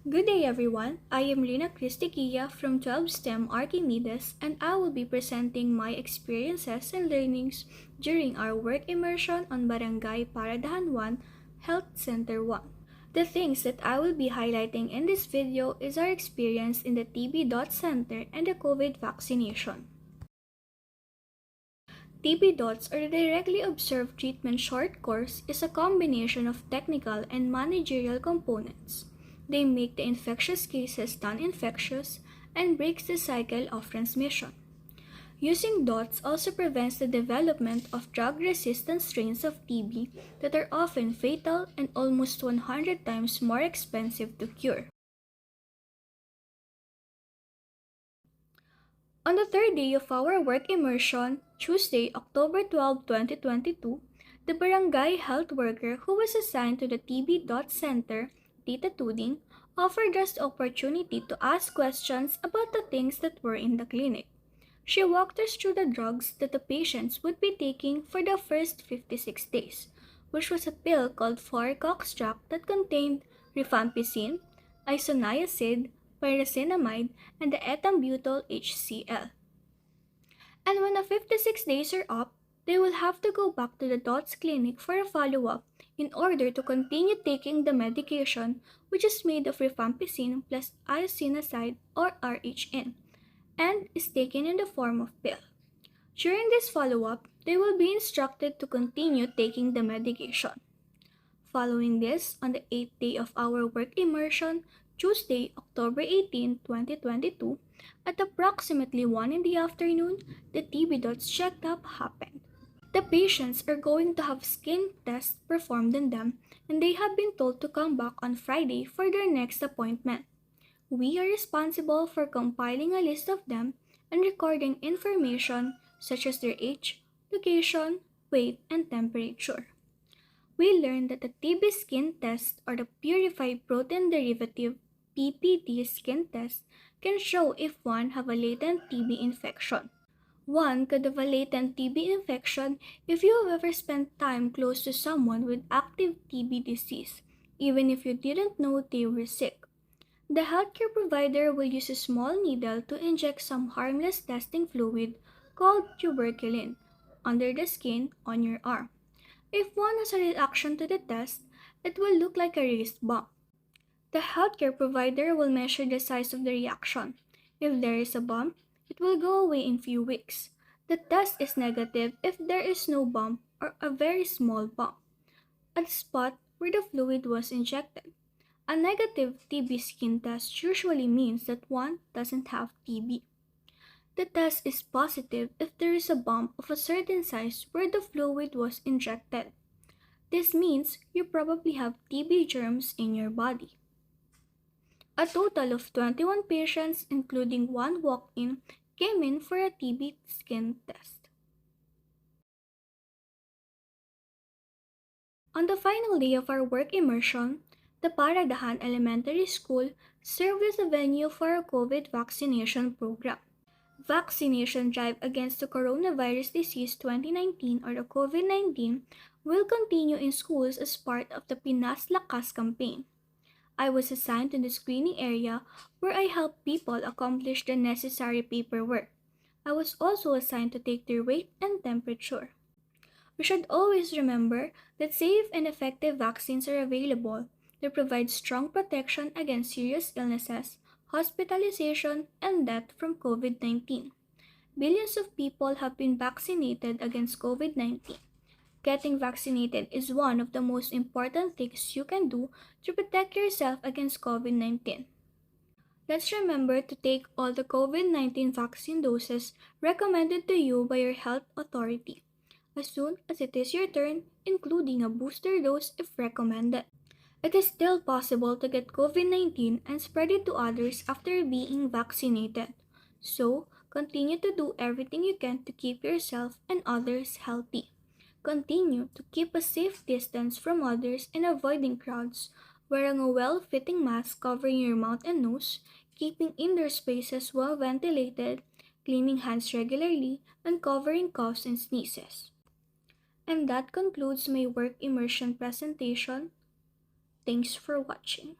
Good day everyone, I am Rina Cristy from 12 STEM ARCHIMEDES and I will be presenting my experiences and learnings during our work immersion on Barangay Paradahan 1, Health Center 1. The things that I will be highlighting in this video is our experience in the TB Dot Center and the COVID vaccination. TB Dots, or the Directly Observed Treatment Short Course, is a combination of technical and managerial components. They make the infectious cases non-infectious and breaks the cycle of transmission. Using dots also prevents the development of drug-resistant strains of TB that are often fatal and almost 100 times more expensive to cure. On the third day of our work immersion, Tuesday, October 12, 2022, the barangay health worker who was assigned to the TB Dot Center, Tita Tuding, offered us the opportunity to ask questions about the things that were in the clinic. She walked us through the drugs that the patients would be taking for the first 56 days, which was a pill called Fluorocoxtract that contained rifampicin, isoniazid, pyrazinamide, and the ethambutyl HCl. And when the 56 days are up, they will have to go back to the DOTS clinic for a follow-up in order to continue taking the medication, which is made of rifampicin plus isoniazid or RHN and is taken in the form of pill. During this follow-up, they will be instructed to continue taking the medication. Following this, on the 8th day of our work immersion, Tuesday, October 18, 2022, at approximately 1 in the afternoon, the TB Dots checkup happened. The patients are going to have skin tests performed on them, and they have been told to come back on Friday for their next appointment. We are responsible for compiling a list of them and recording information such as their age, location, weight, and temperature. We learned that the TB skin test or the purified protein derivative PPD skin test can show if one have a latent TB infection. One could have a latent TB infection if you have ever spent time close to someone with active TB disease, even if you didn't know they were sick. The healthcare provider will use a small needle to inject some harmless testing fluid called tuberculin under the skin on your arm. If one has a reaction to the test, it will look like a raised bump. The healthcare provider will measure the size of the reaction. If there is a bump, it will go away in few weeks. The test is negative if there is no bump or a very small bump at the spot where the fluid was injected. A negative TB skin test usually means that one doesn't have TB. The test is positive if there is a bump of a certain size where the fluid was injected. This means you probably have TB germs in your body. A total of 21 patients, including one walk-in, came in for a TB skin test. On the final day of our work immersion, the Paradahan Elementary School served as a venue for our COVID vaccination program. Vaccination drive against the coronavirus disease 2019 or the COVID-19 will continue in schools as part of the Pinas Lakas campaign. I was assigned to the screening area where I helped people accomplish the necessary paperwork. I was also assigned to take their weight and temperature. We should always remember that safe and effective vaccines are available. They provide strong protection against serious illnesses, hospitalization, and death from COVID-19. Billions of people have been vaccinated against COVID-19. Getting vaccinated is one of the most important things you can do to protect yourself against COVID-19. Let's remember to take all the COVID-19 vaccine doses recommended to you by your health authority as soon as it is your turn, including a booster dose if recommended. It is still possible to get COVID-19 and spread it to others after being vaccinated. So, continue to do everything you can to keep yourself and others healthy. Continue to keep a safe distance from others and avoiding crowds, wearing a well-fitting mask covering your mouth and nose, keeping indoor spaces well ventilated, cleaning hands regularly, and covering coughs and sneezes. And that concludes my work immersion presentation. Thanks for watching.